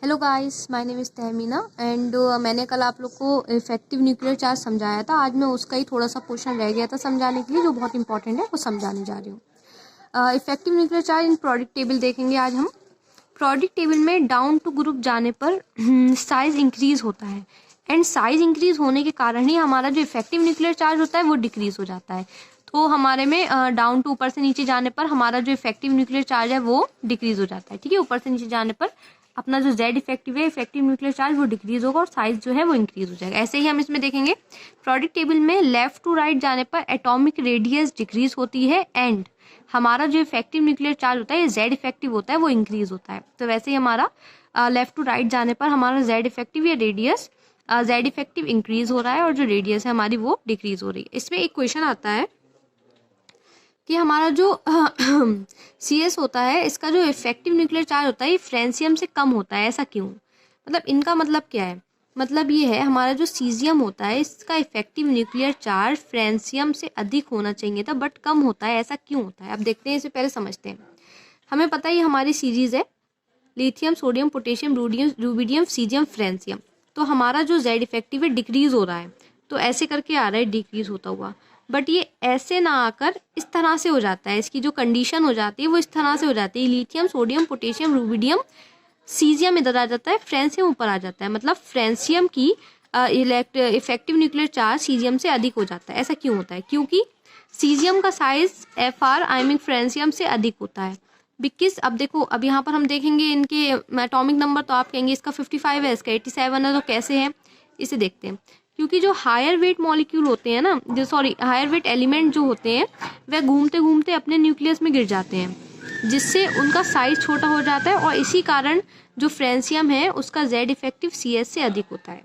Hello guys, my name is Tahmina and मैंने कल आप लोग को इफेक्टिव न्यूक्लियर चार्ज समझाया था। आज मैं उसका ही थोड़ा सा पोर्शन रह गया था समझाने के लिए, जो बहुत इंपॉर्टेंट है, वो समझाने जा रही हूँ। Effective nuclear charge in product table देखेंगे आज हम। प्रोडक्ट टेबल में डाउन टू ग्रुप जाने पर साइज इंक्रीज होता है एंड साइज इंक्रीज होने के कारण ही हमारा जो इफेक्टिव न्यूक्लियर चार्ज होता है वो डिक्रीज हो जाता है। तो हमारे में डाउन टू ऊपर से नीचे जाने पर हमारा जो इफेक्टिव न्यूक्लियर चार्ज है वो डिक्रीज हो जाता है। ठीक है, ऊपर से नीचे जाने पर अपना जो जेड इफेक्टिव है, इफेक्टिव न्यूक्लियर चार्ज, वो डिक्रीज होगा और साइज जो है वो इंक्रीज हो जाएगा। ऐसे ही हम इसमें देखेंगे प्रोडक्ट टेबल में लेफ्ट टू राइट जाने पर एटॉमिक रेडियस डिक्रीज होती है एंड हमारा जो इफेक्टिव न्यूक्लियर चार्ज होता है, जेड इफेक्टिव होता है, वो इंक्रीज होता है। तो वैसे ही हमारा लेफ्ट टू राइट जाने पर हमारा जेड इफेक्टिव या रेडियस, जेड इफेक्टिव इंक्रीज हो रहा है और जो रेडियस है हमारी वो डिक्रीज हो रही है। इसमें एक क्वेश्चन आता है कि हमारा जो CS होता है, इसका जो इफेक्टिव न्यूक्लियर चार्ज होता है ये फ्रेंसियम से कम होता है, ऐसा क्यों? मतलब इनका मतलब क्या है? मतलब ये है, हमारा जो सीजियम होता है इसका इफेक्टिव न्यूक्लियर चार्ज फ्रेंसियम से अधिक होना चाहिए था बट कम होता है, ऐसा क्यों होता है? अब देखते हैं, इससे पहले समझते हैं। हमें पता है ये हमारी सीरीज है, lithium, sodium, potassium, rubidium, caesium, francium. तो हमारा जो जेड इफेक्टिव है डिक्रीज हो रहा है, तो ऐसे करके आ रहा है डिक्रीज होता हुआ, बट ये ऐसे ना आकर इस तरह से हो जाता है। इसकी जो कंडीशन हो जाती है वो इस तरह से हो जाती है, lithium, sodium, potassium, rubidium, caesium इधर आ जाता है, फ्रेंसियम ऊपर आ जाता है। मतलब फ्रेंसियम की इफेक्टिव न्यूक्लियर चार्ज सीजियम से अधिक हो जाता है। ऐसा क्यों होता है? क्योंकि सीजियम का size FR I mean francium से अधिक होता है। बिकॉज अब देखो, अब यहाँ पर हम देखेंगे इनके एटॉमिक नंबर, तो आप कहेंगे इसका 55 है, इसका 87 है, तो कैसे है? इसे देखते हैं। क्योंकि जो हायर वेट मॉलिक्यूल होते हैं ना, जो हायर वेट एलिमेंट जो होते हैं, वह घूमते घूमते अपने न्यूक्लियस में गिर जाते हैं, जिससे उनका साइज छोटा हो जाता है और इसी कारण जो फ्रेंसियम है उसका जेड इफेक्टिव CS से अधिक होता है।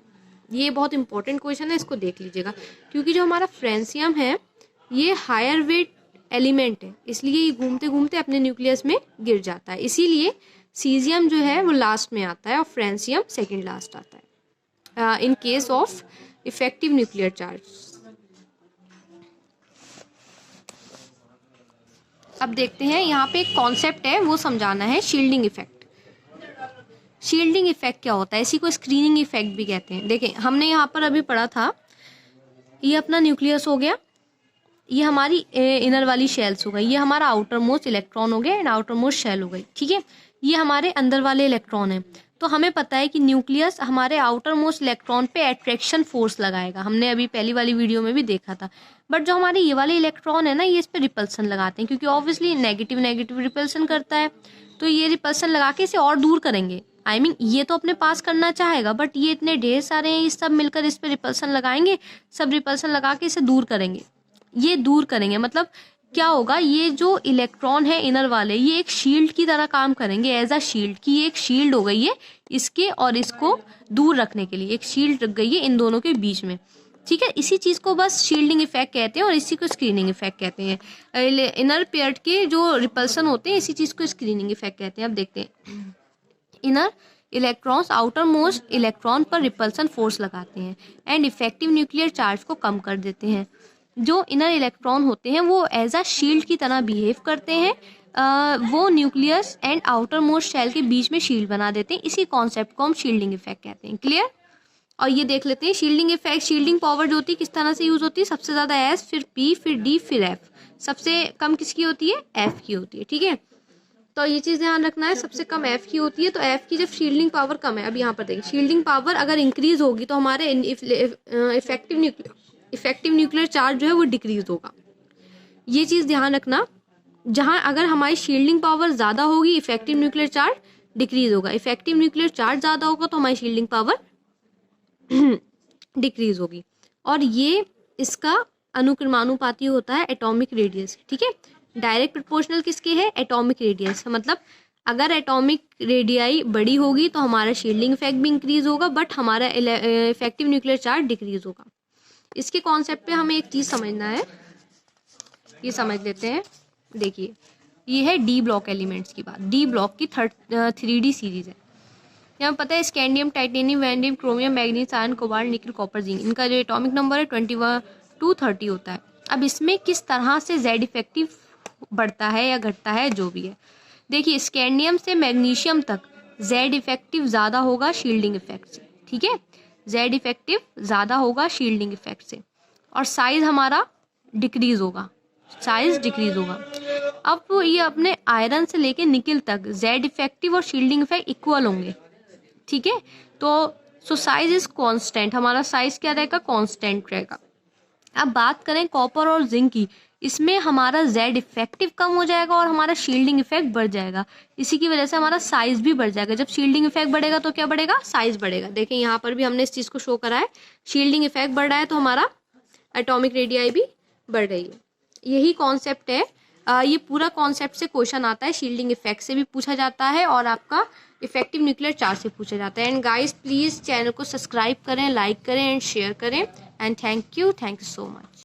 ये बहुत इंपॉर्टेंट क्वेश्चन है, इसको देख लीजिएगा। क्योंकि जो हमारा फ्रेंसियम है ये हायर वेट एलिमेंट है, इसलिए ये घूमते घूमते अपने न्यूक्लियस में गिर जाता है। इसीलिए सीजियम जो है वो लास्ट में आता है और फ्रेंसियम सेकेंड लास्ट आता है in case of effective nuclear charge. अब देखते हैं, यहाँ पे एक कॉन्सेप्ट है वो समझाना है, शील्डिंग इफेक्ट। शील्डिंग इफेक्ट क्या होता है? इसी को स्क्रीनिंग इफेक्ट भी कहते हैं। देखें, हमने यहाँ पर अभी पढ़ा था, ये अपना न्यूक्लियस हो गया, ये हमारी इनर वाली शेल्स हो गई, ये हमारा आउटर मोस्ट इलेक्ट्रॉन हो गया एंड आउटर मोस्ट शेल हो गई। ठीक है, ये हमारे अंदर वाले इलेक्ट्रॉन है। तो हमें पता है कि न्यूक्लियस हमारे आउटर मोस्ट इलेक्ट्रॉन पे अट्रैक्शन फोर्स लगाएगा, हमने अभी पहली वाली वीडियो में भी देखा था। बट जो हमारे ये वाले इलेक्ट्रॉन है ना, ये इस पे रिपल्सन लगाते हैं, क्योंकि ऑब्वियसली नेगेटिव नेगेटिव रिपल्सन करता है, तो ये रिपल्सन लगा के इसे और दूर करेंगे। आई मीन ये तो अपने पास करना चाहेगा, बट ये इतने ढेर सारे हैं, ये सब मिलकर इस पे रिपल्सन लगाएंगे, सब रिपल्सन लगा के इसे दूर करेंगे। ये दूर करेंगे मतलब क्या होगा, ये जो इलेक्ट्रॉन है इनर वाले, ये एक शील्ड की तरह काम करेंगे, एज अ शील्ड की। ये एक शील्ड हो गई है इसके और इसको दूर रखने के लिए, एक शील्ड रख गई है इन दोनों के बीच में। ठीक है, इसी चीज को बस शील्डिंग इफेक्ट कहते हैं और इसी को स्क्रीनिंग इफेक्ट कहते हैं। इनर पेयर के जो रिपल्सन होते हैं, इसी चीज को स्क्रीनिंग इफेक्ट कहते हैं। अब देखते हैं, inner electrons outer most electron पर रिपल्सन फोर्स लगाते हैं एंड इफेक्टिव न्यूक्लियर चार्ज को कम कर देते हैं। जो इनर इलेक्ट्रॉन होते हैं वो एज अ शील्ड की तरह बिहेव करते हैं, वो nucleus and outermost shell के बीच में शील्ड बना देते हैं। इसी कॉन्सेप्ट को हम शील्डिंग इफेक्ट कहते हैं। क्लियर? और ये देख लेते हैं शील्डिंग इफेक्ट। शील्डिंग पावर जो होती है किस तरह से यूज होती है? सबसे ज्यादा S, फिर P, फिर D, फिर F। सबसे कम किसकी होती है? F की होती है। ठीक है, तो ये चीज ध्यान रखना है, सबसे कम F की होती है। तो F की जब शील्डिंग पावर कम है, अब यहाँ पर देखिए, शील्डिंग पावर अगर इंक्रीज होगी तो हमारे इफेक्टिव न्यूक्लियर चार्ज जो है वो डिक्रीज होगा। ये चीज ध्यान रखना, जहां अगर हमारी शील्डिंग पावर ज्यादा होगी इफेक्टिव न्यूक्लियर चार्ज डिक्रीज होगा, इफेक्टिव न्यूक्लियर चार्ज ज्यादा होगा तो हमारी शील्डिंग पावर डिक्रीज होगी। और ये इसका अनुक्रमानुपाती होता है एटॉमिक रेडियस। ठीक है, डायरेक्ट प्रोपोर्शनल किसके है? Atomic radius. मतलब अगर एटॉमिक रेडियाई बड़ी होगी तो हमारा शील्डिंग इफेक्ट भी इंक्रीज होगा, बट हमारा इफेक्टिव न्यूक्लियर चार्ज डिक्रीज होगा। इसके कॉन्सेप्ट पे हमें एक चीज समझना है, ये समझ लेते हैं। देखिए, ये है D ब्लॉक एलिमेंट्स की बात। D ब्लॉक की 3D सीरीज है। यहाँ पता है scandium, titanium, vanadium, chromium, manganese, iron, cobalt, nickel, copper, zinc, इनका जो एटॉमिक नंबर है 21 to 30 होता है। अब इसमें किस तरह से जेड इफेक्टिव बढ़ता है या घटता है, जो भी है। देखिए, स्कैंडियम से मैग्नीशियम तक जेड इफेक्टिव ज़्यादा होगा शील्डिंग इफेक्ट से, ठीक है, जेड इफेक्टिव ज़्यादा होगा शील्डिंग इफेक्ट से, और साइज हमारा डिक्रीज होगा, साइज डिक्रीज होगा। अब ये अपने आयरन से लेके निकिल तक जेड इफेक्टिव और शील्डिंग इफेक्ट इक्वल होंगे, ठीक है। तो साइज इज कांस्टेंट, हमारा साइज क्या रहेगा, कांस्टेंट रहेगा। अब बात करें कॉपर और जिंक की, इसमें हमारा जेड इफेक्टिव कम हो जाएगा और हमारा शील्डिंग इफेक्ट बढ़ जाएगा, इसी की वजह से हमारा साइज भी बढ़ जाएगा। जब शील्डिंग इफेक्ट बढ़ेगा तो क्या बढ़ेगा, साइज बढ़ेगा। देखिए यहाँ पर भी हमने इस चीज़ को शो करा है, शील्डिंग इफेक्ट बढ़ रहा है तो हमारा एटॉमिक रेडियाई भी बढ़ रही है। यही कॉन्सेप्ट है, ये पूरा कॉन्सेप्ट से क्वेश्चन आता है, शील्डिंग इफेक्ट से भी पूछा जाता है और आपका इफेक्टिव न्यूक्लियर चार्ज से पूछा जाता है। एंड गाइस प्लीज़ चैनल को सब्सक्राइब करें, लाइक करें एंड शेयर करें। And thank you so much.